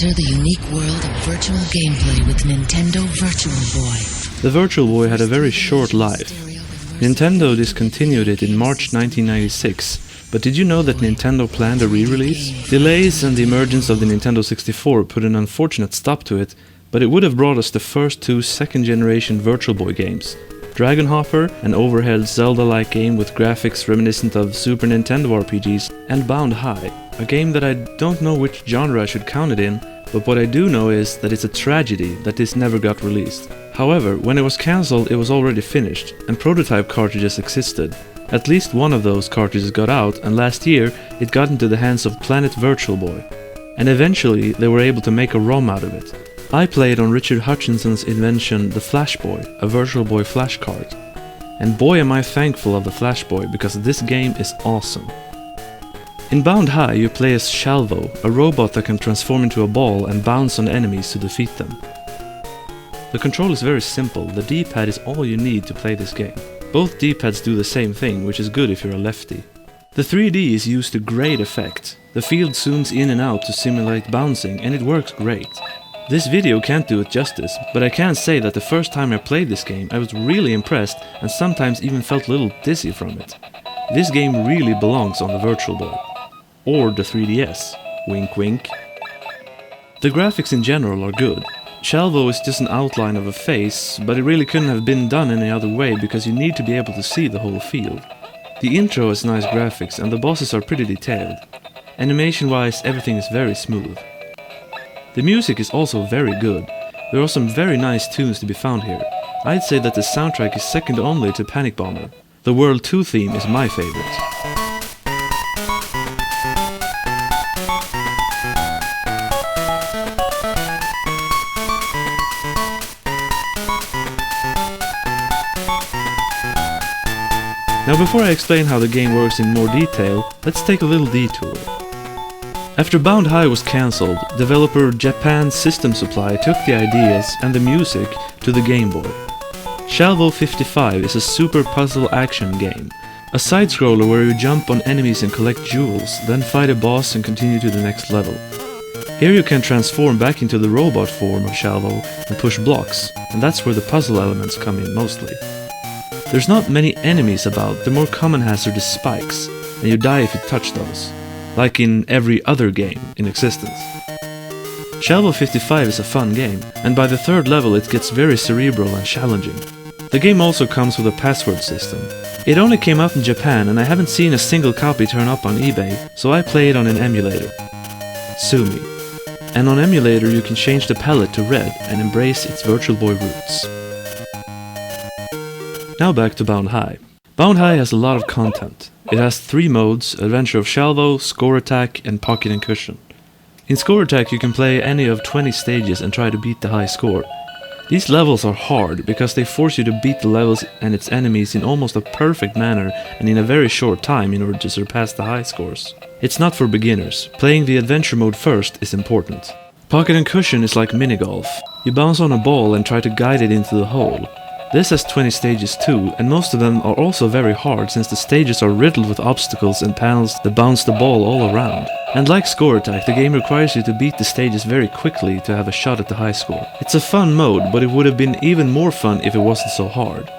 Enter the unique world of virtual gameplay with Nintendo Virtual Boy. The Virtual Boy had a very short life. Nintendo discontinued it in March 1996, but did you know that Nintendo planned a re-release? Delays and the emergence of the Nintendo 64 put an unfortunate stop to it, but it would have brought us the first two second-generation Virtual Boy games. Dragon Hopper, an overhead Zelda-like game with graphics reminiscent of Super Nintendo RPGs, and Bound High, a game that I don't know which genre I should count it in, but what I do know is that it's a tragedy that this never got released. However, when it was cancelled, it was already finished, and prototype cartridges existed. At least one of those cartridges got out, and last year it got into the hands of Planet Virtual Boy. And eventually they were able to make a ROM out of it. I played on Richard Hutchinson's invention, the Flash Boy, a Virtual Boy flashcard. And boy am I thankful of the Flash Boy, because this game is awesome. In Bound High you play as Chalvo, a robot that can transform into a ball and bounce on enemies to defeat them. The control is very simple, the D-pad is all you need to play this game. Both D-pads do the same thing, which is good if you're a lefty. The 3D is used to great effect. The field zooms in and out to simulate bouncing, and it works great. This video can't do it justice, but I can say that the first time I played this game I was really impressed and sometimes even felt a little dizzy from it. This game really belongs on the Virtual Boy. Or the 3DS. Wink wink. The graphics in general are good. Chalvo is just an outline of a face, but it really couldn't have been done any other way because you need to be able to see the whole field. The intro has nice graphics and the bosses are pretty detailed. Animation-wise, everything is very smooth. The music is also very good. There are some very nice tunes to be found here. I'd say that the soundtrack is second only to Panic Bomber. The World 2 theme is my favorite. Now before I explain how the game works in more detail, let's take a little detour. After Bound High was cancelled, developer Japan System Supply took the ideas and the music to the Game Boy. Chalvo 55 is a super puzzle action game, a side-scroller where you jump on enemies and collect jewels, then fight a boss and continue to the next level. Here you can transform back into the robot form of Chalvo and push blocks, and that's where the puzzle elements come in mostly. There's not many enemies about, the more common hazard is spikes, and you die if you touch those, like in every other game in existence. Chalvo 55 is a fun game, and by the third level it gets very cerebral and challenging. The game also comes with a password system. It only came out in Japan and I haven't seen a single copy turn up on eBay, so I play it on an emulator. Sue me. And on emulator you can change the palette to red and embrace its Virtual Boy roots. Now back to Bound High. Bound High has a lot of content. It has 3 modes, Adventure of Chalvo, Score Attack and Pocket and Cushion. In Score Attack you can play any of 20 stages and try to beat the high score. These levels are hard because they force you to beat the levels and its enemies in almost a perfect manner and in a very short time in order to surpass the high scores. It's not for beginners. Playing the Adventure mode first is important. Pocket and Cushion is like minigolf. You bounce on a ball and try to guide it into the hole. This has 20 stages too, and most of them are also very hard since the stages are riddled with obstacles and panels that bounce the ball all around. And like Score Attack, the game requires you to beat the stages very quickly to have a shot at the high score. It's a fun mode, but it would have been even more fun if it wasn't so hard.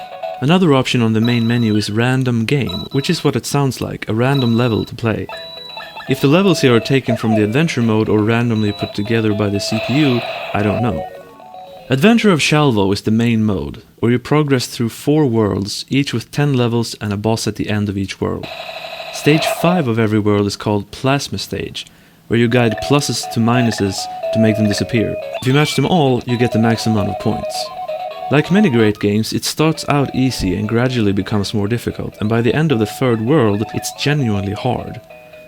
Another option on the main menu is Random Game, which is what it sounds like, a random level to play. If the levels here are taken from the Adventure mode or randomly put together by the CPU, I don't know. Adventure of Chalvo is the main mode, where you progress through 4 worlds, each with 10 levels and a boss at the end of each world. Stage 5 of every world is called Plasma Stage, where you guide pluses to minuses to make them disappear. If you match them all, you get the max amount of points. Like many great games, it starts out easy and gradually becomes more difficult, and by the end of the 3rd world, it's genuinely hard.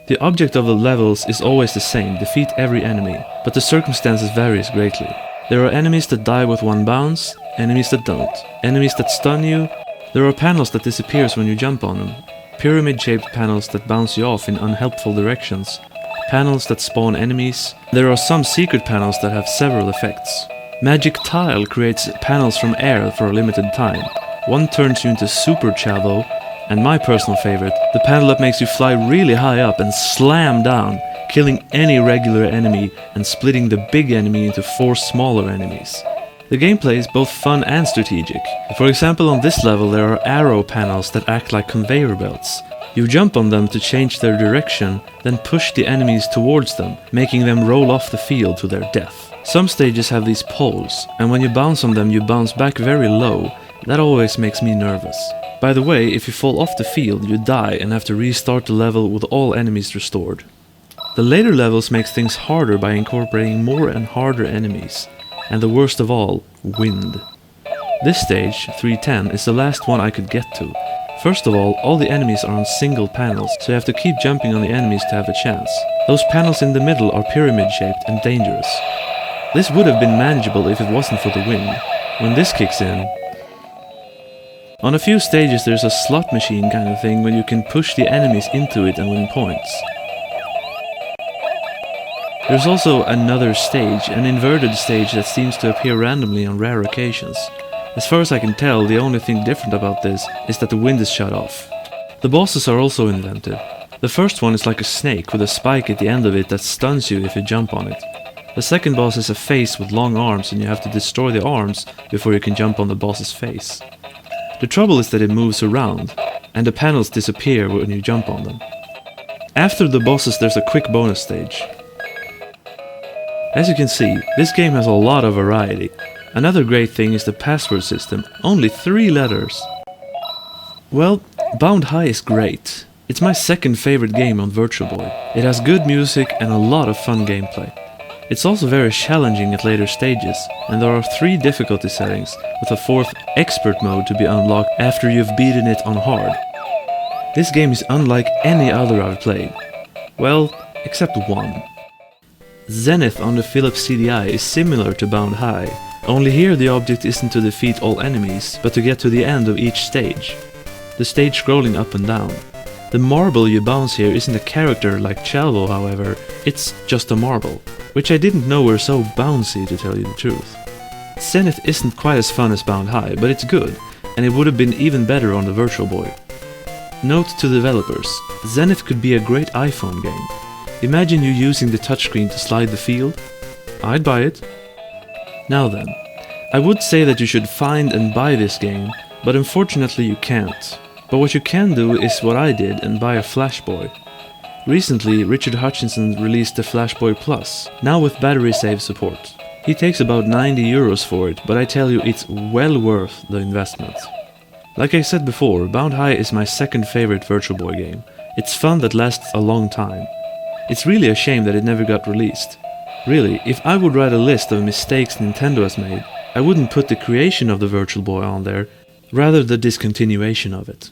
The object of the levels is always the same, defeat every enemy, but the circumstances varies greatly. There are enemies that die with 1 bounce, enemies that don't, enemies that stun you. There are panels that disappears when you jump on them, pyramid-shaped panels that bounce you off in unhelpful directions, panels that spawn enemies. There are some secret panels that have several effects. Magic Tile creates panels from air for a limited time. One turns you into Super Chalvo, and my personal favorite, the panel that makes you fly really high up and slam down, killing any regular enemy and splitting the big enemy into 4 smaller enemies. The gameplay is both fun and strategic. For example, on this level there are arrow panels that act like conveyor belts. You jump on them to change their direction, then push the enemies towards them, making them roll off the field to their death. Some stages have these poles, and when you bounce on them you bounce back very low. That always makes me nervous. By the way, if you fall off the field you die and have to restart the level with all enemies restored. The later levels makes things harder by incorporating more and harder enemies. And the worst of all, wind. This stage, 310, is the last one I could get to. First of all the enemies are on single panels, so you have to keep jumping on the enemies to have a chance. Those panels in the middle are pyramid-shaped and dangerous. This would have been manageable if it wasn't for the wind. When this kicks in... On a few stages there's a slot machine kind of thing when you can push the enemies into it and win points. There's also another stage, an inverted stage that seems to appear randomly on rare occasions. As far as I can tell, the only thing different about this is that the wind is shut off. The bosses are also invented. The first one is like a snake with a spike at the end of it that stuns you if you jump on it. The second boss is a face with long arms and you have to destroy the arms before you can jump on the boss's face. The trouble is that it moves around, and the panels disappear when you jump on them. After the bosses there's a quick bonus stage. As you can see, this game has a lot of variety. Another great thing is the password system, only 3 letters. Well, Bound High is great. It's my second favorite game on Virtual Boy. It has good music and a lot of fun gameplay. It's also very challenging at later stages, and there are 3 difficulty settings, with a 4th expert mode to be unlocked after you've beaten it on hard. This game is unlike any other I've played. Well, except one. Zenith on the Philips CDI is similar to Bound High, only here the object isn't to defeat all enemies, but to get to the end of each stage. The stage scrolling up and down. The marble you bounce here isn't a character like Chalvo, however, it's just a marble, which I didn't know were so bouncy to tell you the truth. Zenith isn't quite as fun as Bound High, but it's good, and it would have been even better on the Virtual Boy. Note to developers, Zenith could be a great iPhone game. Imagine you using the touchscreen to slide the field. I'd buy it. Now then, I would say that you should find and buy this game, but unfortunately you can't. But what you can do is what I did and buy a Flash Boy. Recently, Richard Hutchinson released the Flash Boy Plus, now with battery save support. He takes about 90 euros for it, but I tell you it's well worth the investment. Like I said before, Bound High is my second favorite Virtual Boy game. It's fun that lasts a long time. It's really a shame that it never got released. Really, if I would write a list of mistakes Nintendo has made, I wouldn't put the creation of the Virtual Boy on there, rather the discontinuation of it.